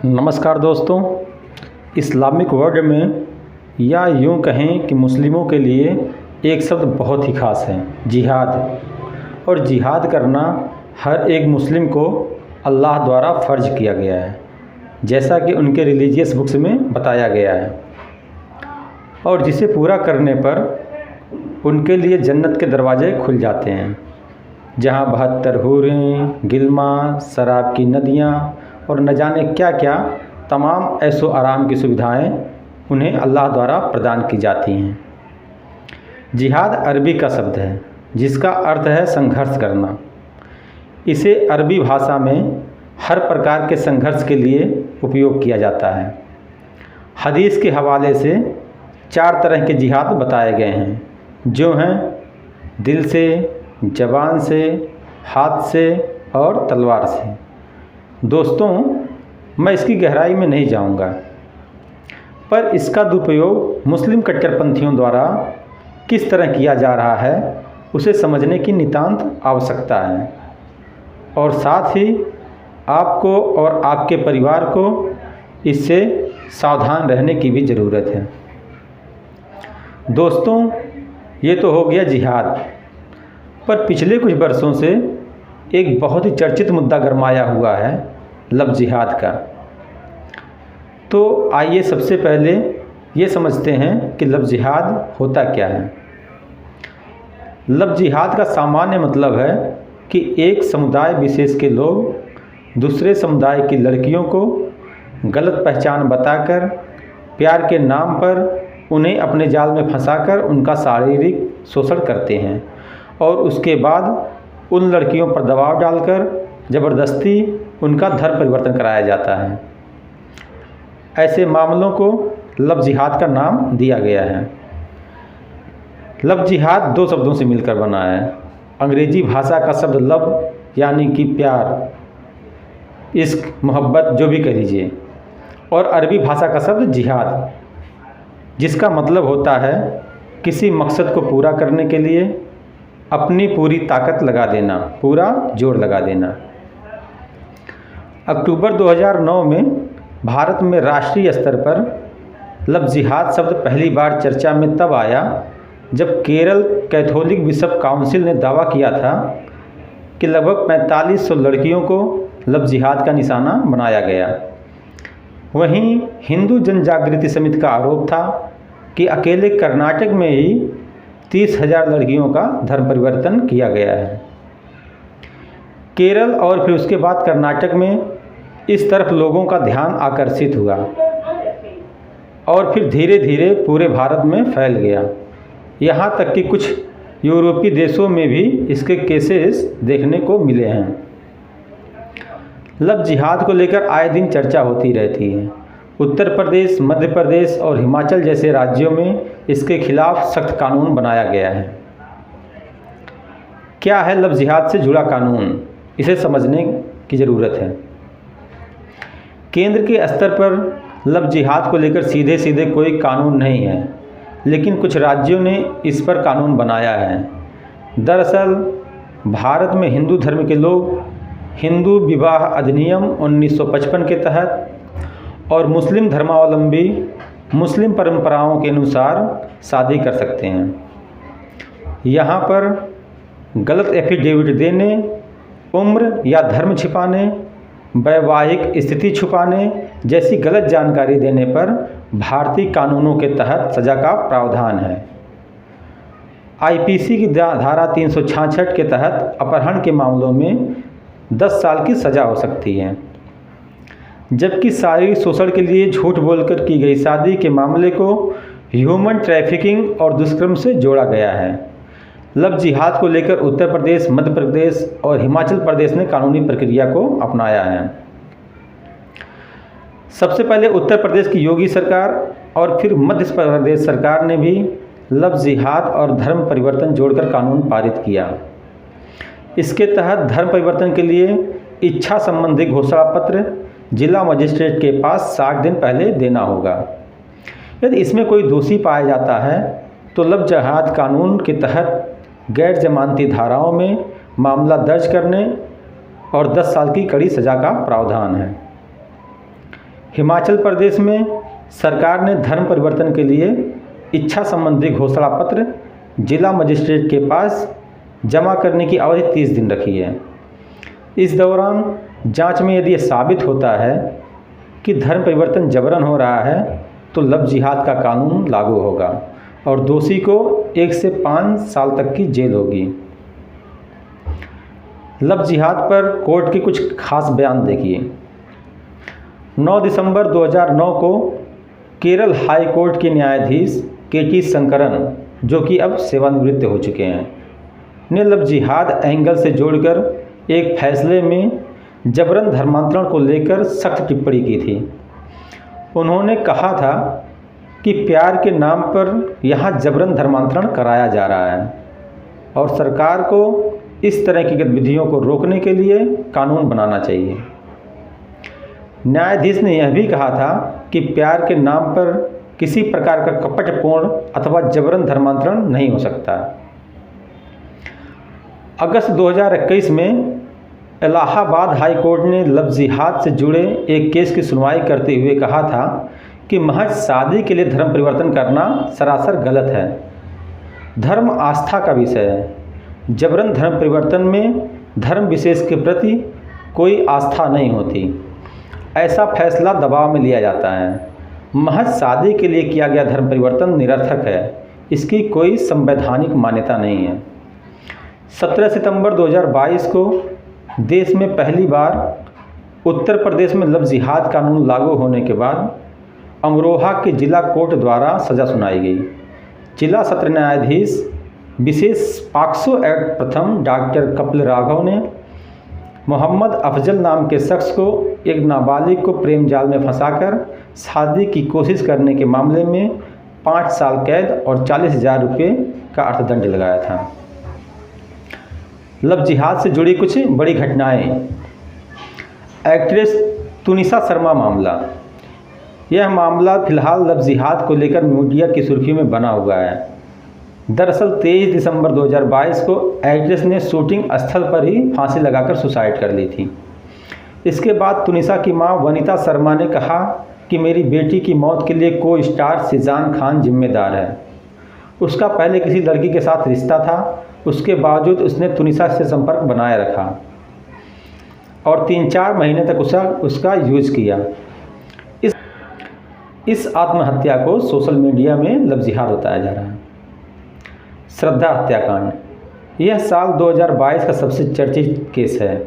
नमस्कार दोस्तों। Islamic world में या यूँ कहें कि मुस्लिमों के लिए एक शब्द बहुत ही ख़ास है, जिहाद। और जिहाद करना हर एक मुस्लिम को अल्लाह द्वारा फ़र्ज किया गया है, जैसा कि उनके रिलीजियस बुक्स में बताया गया है, और जिसे पूरा करने पर उनके लिए जन्नत के दरवाजे खुल जाते हैं, जहाँ 72 हूरें, गिलमा, शराब की नदियाँ और न जाने क्या क्या तमाम ऐशो आराम की सुविधाएं उन्हें अल्लाह द्वारा प्रदान की जाती हैं। जिहाद अरबी का शब्द है जिसका अर्थ है संघर्ष करना। इसे अरबी भाषा में हर प्रकार के संघर्ष के लिए उपयोग किया जाता है। हदीस के हवाले से 4 तरह के जिहाद बताए गए हैं, जो हैं दिल से, ज़बान से, हाथ से और तलवार से। दोस्तों, मैं इसकी गहराई में नहीं जाऊंगा, पर इसका दुरुपयोग मुस्लिम कट्टरपंथियों द्वारा किस तरह किया जा रहा है उसे समझने की नितांत आवश्यकता है, और साथ ही आपको और आपके परिवार को इससे सावधान रहने की भी ज़रूरत है। दोस्तों, ये तो हो गया जिहाद, पर पिछले कुछ वर्षों से एक बहुत ही चर्चित मुद्दा गरमाया हुआ है, लफ्ज़ जिहाद का। तो आइए सबसे पहले ये समझते हैं कि लफ्ज़ जिहाद होता क्या है। लफ्ज़ जिहाद का सामान्य मतलब है कि एक समुदाय विशेष के लोग दूसरे समुदाय की लड़कियों को गलत पहचान बताकर प्यार के नाम पर उन्हें अपने जाल में फंसाकर उनका शारीरिक शोषण करते हैं, और उसके बाद उन लड़कियों पर दबाव डालकर ज़बरदस्ती उनका धर्म परिवर्तन कराया जाता है। ऐसे मामलों को लफ्ज़ जिहाद का नाम दिया गया है। लफ्ज़ जिहाद 2 शब्दों से मिलकर बना है। अंग्रेजी भाषा का शब्द लव यानी कि प्यार, इश्क, मोहब्बत, जो भी कह लीजिए, और अरबी भाषा का शब्द जिहाद, जिसका मतलब होता है किसी मकसद को पूरा करने के लिए अपनी पूरी ताकत लगा देना, पूरा जोर लगा देना। अक्टूबर 2009 में भारत में राष्ट्रीय स्तर पर लफ्ज़ जिहाद शब्द पहली बार चर्चा में तब आया जब केरल कैथोलिक बिशप काउंसिल ने दावा किया था कि लगभग 4500 लड़कियों को लफ्ज़ जिहाद का निशाना बनाया गया। वहीं हिंदू जनजागृति समिति का आरोप था कि अकेले कर्नाटक में ही 30,000 लड़कियों का धर्म परिवर्तन किया गया है। केरल और फिर उसके बाद कर्नाटक में इस तरफ लोगों का ध्यान आकर्षित हुआ और फिर धीरे धीरे पूरे भारत में फैल गया। यहाँ तक कि कुछ यूरोपीय देशों में भी इसके केसेस देखने को मिले हैं। लफ्ज़ जिहाद को लेकर आए दिन चर्चा होती रहती है। उत्तर प्रदेश, मध्य प्रदेश और हिमाचल जैसे राज्यों में इसके खिलाफ सख्त कानून बनाया गया है। क्या है लफ्ज़ जिहाद से जुड़ा कानून, इसे समझने की ज़रूरत है। केंद्र के स्तर पर लफ्ज़ जिहाद को लेकर सीधे सीधे कोई कानून नहीं है, लेकिन कुछ राज्यों ने इस पर कानून बनाया है। दरअसल भारत में हिंदू धर्म के लोग हिंदू विवाह अधिनियम 1955 के तहत और मुस्लिम धर्मावलंबी मुस्लिम परंपराओं के अनुसार शादी कर सकते हैं। यहाँ पर गलत एफिडेविट देने, उम्र या धर्म छिपाने, वैवाहिक स्थिति छुपाने जैसी गलत जानकारी देने पर भारतीय कानूनों के तहत सज़ा का प्रावधान है। आईपीसी की धारा 366 के तहत अपहरण के मामलों में 10 साल की सज़ा हो सकती है, जबकि शारीरिक शोषण के लिए झूठ बोलकर की गई शादी के मामले को ह्यूमन ट्रैफिकिंग और दुष्कर्म से जोड़ा गया है। लफ्ज़ जिहाद को लेकर उत्तर प्रदेश, मध्य प्रदेश और हिमाचल प्रदेश ने कानूनी प्रक्रिया को अपनाया है। सबसे पहले उत्तर प्रदेश की योगी सरकार और फिर मध्य प्रदेश सरकार ने भी लफ्ज़ जिहाद और धर्म परिवर्तन जोड़कर कानून पारित किया। इसके तहत धर्म परिवर्तन के लिए इच्छा संबंधी घोषणा पत्र जिला मजिस्ट्रेट के पास 60 दिन पहले देना होगा। यदि इसमें कोई दोषी पाया जाता है तो लफ्ज़ जिहाद कानून के तहत गैर जमानती धाराओं में मामला दर्ज करने और 10 साल की कड़ी सज़ा का प्रावधान है। हिमाचल प्रदेश में सरकार ने धर्म परिवर्तन के लिए इच्छा संबंधी घोषणा पत्र जिला मजिस्ट्रेट के पास जमा करने की अवधि 30 दिन रखी है। इस दौरान जांच में यदि यह साबित होता है कि धर्म परिवर्तन जबरन हो रहा है तो लव जिहाद का कानून लागू होगा और दोषी को 1 से 5 साल तक की जेल होगी। लव जिहाद पर कोर्ट के कुछ खास बयान देखिए। 9 दिसंबर 2009 को केरल हाई कोर्ट के न्यायाधीश KT शंकरन, जो कि अब सेवानिवृत्त हो चुके हैं, ने लव जिहाद एंगल से जोड़कर एक फैसले में जबरन धर्मांतरण को लेकर सख्त टिप्पणी की थी। उन्होंने कहा था कि प्यार के नाम पर यहाँ जबरन धर्मांतरण कराया जा रहा है और सरकार को इस तरह की गतिविधियों को रोकने के लिए कानून बनाना चाहिए। न्यायाधीश ने यह भी कहा था कि प्यार के नाम पर किसी प्रकार का कपटपूर्ण अथवा जबरन धर्मांतरण नहीं हो सकता। अगस्त 2021 में इलाहाबाद हाई कोर्ट ने लव जिहाद से जुड़े एक केस की सुनवाई करते हुए कहा था कि महज शादी के लिए धर्म परिवर्तन करना सरासर गलत है। धर्म आस्था का विषय है। जबरन धर्म परिवर्तन में धर्म विशेष के प्रति कोई आस्था नहीं होती। ऐसा फैसला दबाव में लिया जाता है। महज शादी के लिए किया गया धर्म परिवर्तन निरर्थक है। इसकी कोई संवैधानिक मान्यता नहीं है। 17 सितंबर 2022 को देश में पहली बार उत्तर प्रदेश में लव जिहाद कानून लागू होने के बाद अमरोहा के जिला कोर्ट द्वारा सज़ा सुनाई गई। जिला सत्र न्यायाधीश विशेष पॉक्सो एक्ट प्रथम डॉक्टर कपिल राघव ने मोहम्मद अफजल नाम के शख्स को एक नाबालिग को प्रेम जाल में फंसाकर शादी की कोशिश करने के मामले में 5 साल कैद और 40,000 रुपये का अर्थदंड लगाया था। लव जिहाद से जुड़ी कुछ बड़ी घटनाएं। एक्ट्रेस तुनिसा शर्मा मामला। यह मामला फिलहाल लव जिहाद को लेकर मीडिया की सुर्खियों में बना हुआ है। दरअसल 23 दिसंबर 2022 को एक्ट्रेस ने शूटिंग स्थल पर ही फांसी लगाकर सुसाइड कर ली थी। इसके बाद तुनिसा की मां वनिता शर्मा ने कहा कि मेरी बेटी की मौत के लिए को स्टार शिजान खान जिम्मेदार है। उसका पहले किसी लड़की के साथ रिश्ता था। उसके बावजूद उसने तुनिसा से संपर्क बनाए रखा और 3-4 महीने तक उसका यूज किया। इस आत्महत्या को सोशल मीडिया में लव जिहाद बताया जा रहा है। श्रद्धा हत्याकांड। यह साल 2022 का सबसे चर्चित केस है।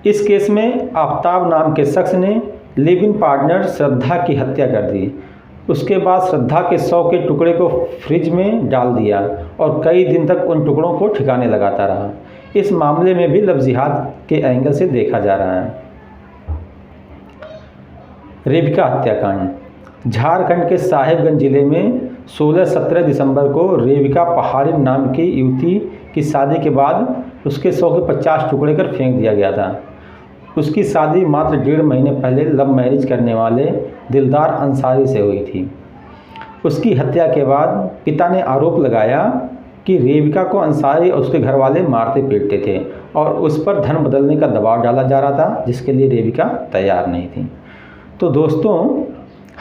इस केस में आफ्ताब नाम के शख्स ने लिव इन पार्टनर श्रद्धा की हत्या कर दी। उसके बाद श्रद्धा के 100 के टुकड़े को फ्रिज में डाल दिया और कई दिन तक उन टुकड़ों को ठिकाने लगाता रहा। इस मामले में भी लव जिहाद के एंगल से देखा जा रहा है। रेबिका हत्याकांड। झारखंड के साहिबगंज जिले में 16-17 दिसंबर को रेबिका पहाड़ी नाम की युवती की शादी के बाद उसके 100 के 50 टुकड़े कर फेंक दिया गया था। उसकी शादी मात्र 1.5 महीने पहले लव मैरिज करने वाले दिलदार अंसारी से हुई थी। उसकी हत्या के बाद पिता ने आरोप लगाया कि रेबिका को अंसारी और उसके घर वाले मारते पीटते थे और उस पर धन बदलने का दबाव डाला जा रहा था, जिसके लिए रेबिका तैयार नहीं थी। तो दोस्तों,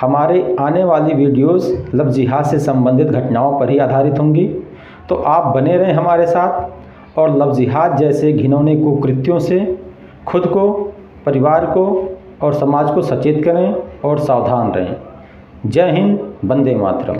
हमारे आने वाली वीडियोस लव जिहाद से संबंधित घटनाओं पर ही आधारित होंगी। तो आप बने रहें हमारे साथ और लव जिहाद जैसे घिनौने कुकृत्यों से खुद को, परिवार को और समाज को सचेत करें और सावधान रहें। जय हिंद, वंदे मातरम।